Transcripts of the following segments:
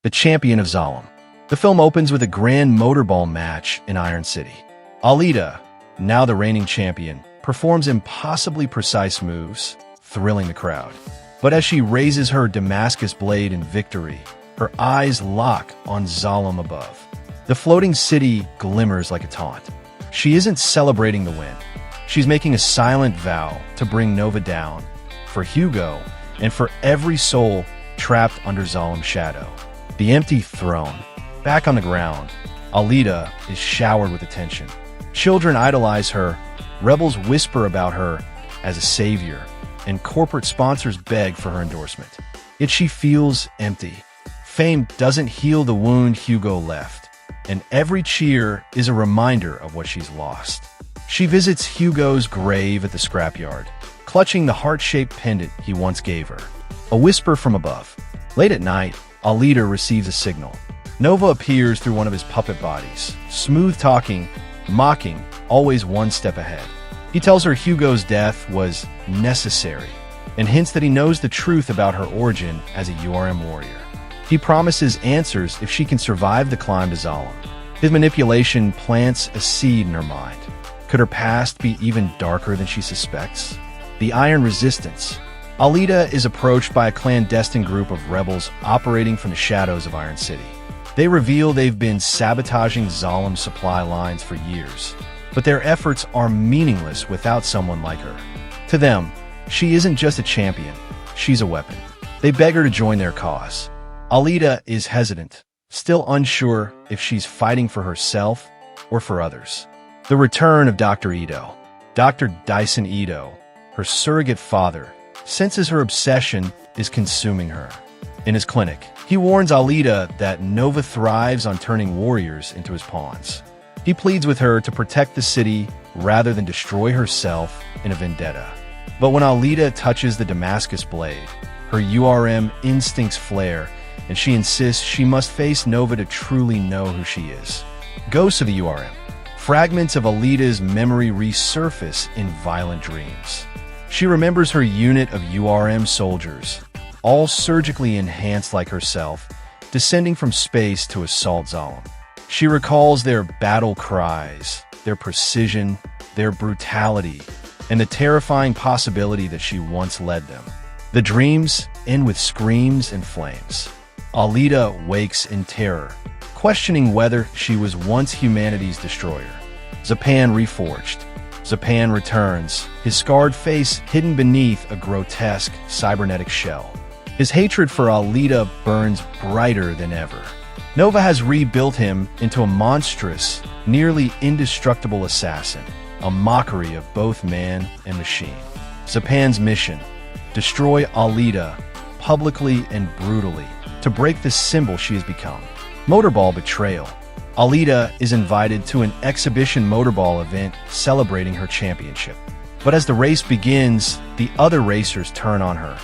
the champion of Zalem. The film opens with a grand motorball match in Iron City. Alita, now the reigning champion, performs impossibly precise moves, thrilling the crowd. But as she raises her Damascus blade in victory, her eyes lock on Zalem above. The floating city glimmers like a taunt. She isn't celebrating the win. She's making a silent vow to bring Nova down, for Hugo, and for every soul trapped under Zalem's shadow. The empty throne, back on the ground, Alita is showered with attention. Children idolize her, rebels whisper about her as a savior, and corporate sponsors beg for her endorsement. Yet she feels empty. Fame doesn't heal the wound Hugo left, and every cheer is a reminder of what she's lost. She visits Hugo's grave at the scrapyard, clutching the heart-shaped pendant he once gave her. A whisper from above. Late at night, Alita receives a signal. Nova appears through one of his puppet bodies, smooth-talking, mocking, always one step ahead. He tells her Hugo's death was necessary, and hints that he knows the truth about her origin as a warrior. He promises answers if she can survive the climb to Zalem. His manipulation plants a seed in her mind. Could her past be even darker than she suspects? The Iron Resistance. Alita is approached by a clandestine group of rebels operating from the shadows of Iron City. They reveal they've been sabotaging Zalem's supply lines for years, but their efforts are meaningless without someone like her. To them, she isn't just a champion, she's a weapon. They beg her to join their cause. Alita is hesitant, still unsure if she's fighting for herself or for others. The return of Dr. Ito. Dr. Dyson Ito, her surrogate father, senses her obsession is consuming her. In his clinic, he warns Alita that Nova thrives on turning warriors into his pawns. He pleads with her to protect the city rather than destroy herself in a vendetta. But when Alita touches the Damascus blade, her instincts flare, and she insists she must face Nova to truly know who she is. Ghosts of the Fragments of Alita's memory resurface in violent dreams. She remembers her unit of soldiers, all surgically enhanced like herself, descending from space to assault Zalem. She recalls their battle cries, their precision, their brutality, and the terrifying possibility that she once led them. The dreams end with screams and flames. Alita wakes in terror, questioning whether she was once humanity's destroyer. Zapan reforged. Zapan returns, his scarred face hidden beneath a grotesque cybernetic shell. His hatred for Alita burns brighter than ever. Nova has rebuilt him into a monstrous, nearly indestructible assassin, a mockery of both man and machine. Zapan's mission: destroy Alita, publicly and brutally, to break the symbol she has become. Motorball betrayal. Alita is invited to an exhibition motorball event celebrating her championship. But as the race begins, the other racers turn on her.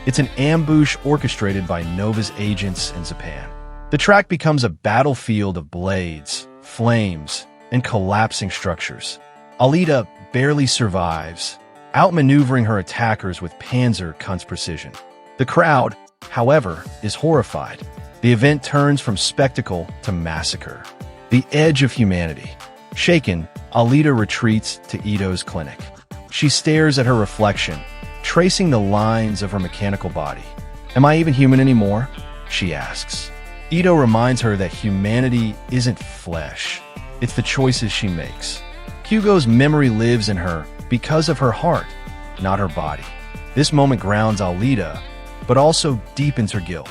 It's an ambush orchestrated by Nova's agents and Zapan. The track becomes a battlefield of blades, flames, and collapsing structures. Alita barely survives, outmaneuvering her attackers with Panzer-Kunst precision. The crowd, however, is horrified. The event turns from spectacle to massacre. The edge of humanity. Shaken, Alita retreats to Ito's clinic. She stares at her reflection, tracing the lines of her mechanical body. "Am I even human anymore?" she asks. Ito reminds her that humanity isn't flesh. It's the choices she makes. Hugo's memory lives in her because of her heart, not her body. This moment grounds Alita, but also deepens her guilt.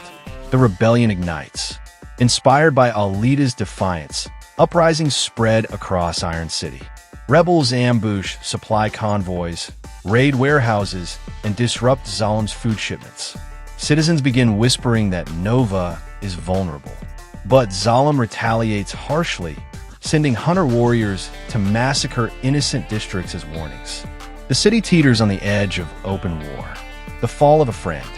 The rebellion ignites. Inspired by Alita's defiance, uprisings spread across Iron City. Rebels ambush supply convoys, raid warehouses, and disrupt Zalem's food shipments. Citizens begin whispering that Nova is vulnerable. But Zalem retaliates harshly, sending hunter warriors to massacre innocent districts as warnings. The city teeters on the edge of open war. The fall of a friend.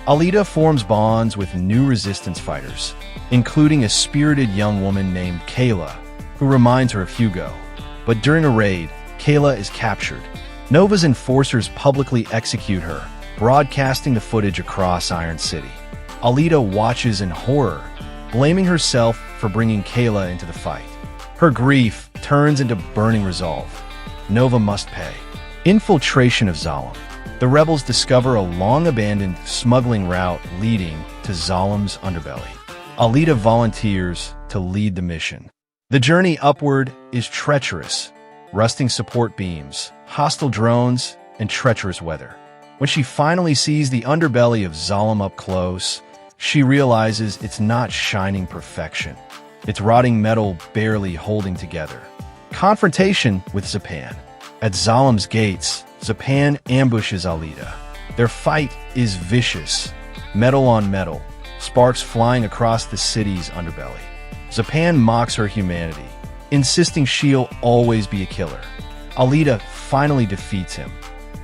Alita forms bonds with new resistance fighters, including a spirited young woman named Kayla, who reminds her of Hugo. But during a raid, Kayla is captured. Nova's enforcers publicly execute her, broadcasting the footage across Iron City. Alita watches in horror, blaming herself for bringing Kayla into the fight. Her grief turns into burning resolve. Nova must pay. Infiltration of Zalem. The rebels discover a long-abandoned smuggling route leading to Zalem's underbelly. Alita volunteers to lead the mission. The journey upward is treacherous. Rusting support beams, hostile drones, and treacherous weather. When she finally sees the underbelly of Zalem up close, she realizes it's not shining perfection. It's rotting metal barely holding together. Confrontation with Zapan. At Zalem's gates, Zapan ambushes Alita. Their fight is vicious. Metal on metal, sparks flying across the city's underbelly. Zapan mocks her humanity, insisting she'll always be a killer. Alita finally defeats him,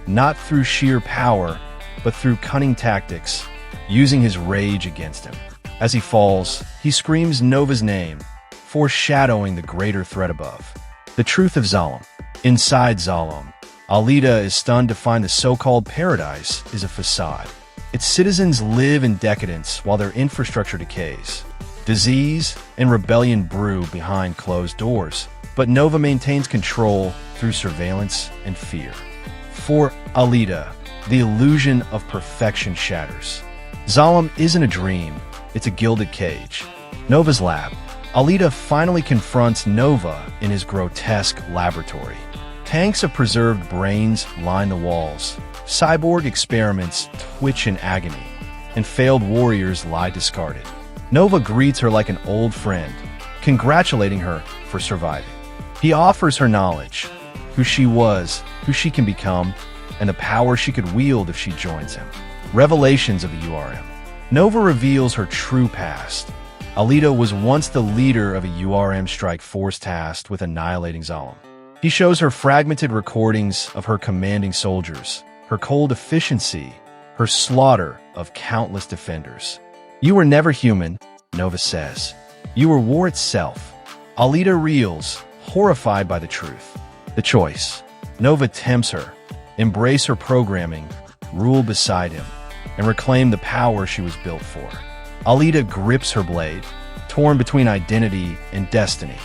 not through sheer power, but through cunning tactics, using his rage against him. As he falls, he screams Nova's name, foreshadowing the greater threat above. The truth of Zalem. Inside Zalem, Alita is stunned to find the so-called paradise is a facade. Its citizens live in decadence while their infrastructure decays. Disease and rebellion brew behind closed doors, but Nova maintains control through surveillance and fear. For Alita, the illusion of perfection shatters. Zalem isn't a dream, it's a gilded cage. Nova's lab. Alita finally confronts Nova in his grotesque laboratory. Tanks of preserved brains line the walls. Cyborg experiments twitch in agony, and failed warriors lie discarded. Nova greets her like an old friend, congratulating her for surviving. He offers her knowledge, who she was, who she can become, and the power she could wield if she joins him. Revelations of the URM. Nova reveals her true past. Alita was once the leader of a URM strike force tasked with annihilating Zalem. He shows her fragmented recordings of her commanding soldiers, her cold efficiency, her slaughter of countless defenders. You were never human, Nova says. You were war itself. Alita reels, horrified by the truth. The choice. Nova tempts her. Embrace her programming, rule beside him, and reclaim the power she was built for. Alita grips her blade, torn between identity and destiny.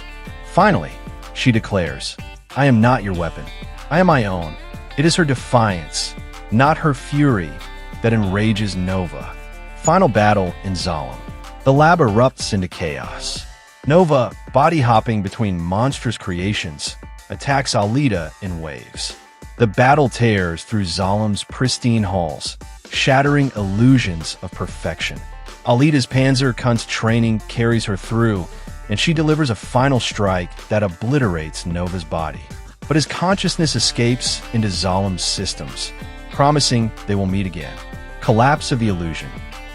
Finally, she declares, I am not your weapon. I am my own. It is her defiance, not her fury, that enrages Nova. Final battle in Zalem. The lab erupts into chaos. Nova, body-hopping between monstrous creations, attacks Alita in waves. The battle tears through Zalem's pristine halls, shattering illusions of perfection. Alita's Panzerkunst training carries her through, and she delivers a final strike that obliterates Nova's body. But his consciousness escapes into Zalem's systems, promising they will meet again. Collapse of the illusion.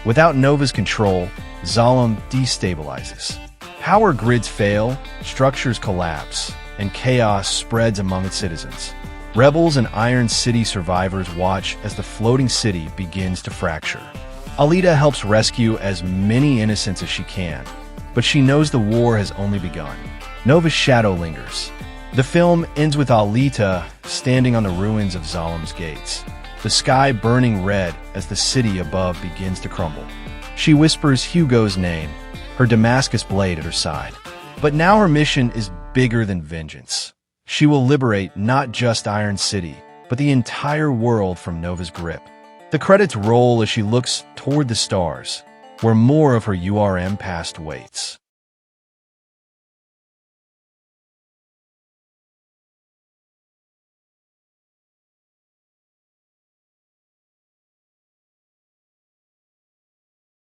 Without Nova's control, Zalem destabilizes. Power grids fail, structures collapse, and chaos spreads among its citizens. Rebels and Iron City survivors watch as the floating city begins to fracture. Alita helps rescue as many innocents as she can, but she knows the war has only begun. Nova's shadow lingers. The film ends with Alita standing on the ruins of Zalem's gates, the sky burning red as the city above begins to crumble. She whispers Hugo's name, her Damascus blade at her side. But now her mission is bigger than vengeance. She will liberate not just Iron City, but the entire world from Nova's grip. The credits roll as she looks toward the stars, where more of her URM past waits.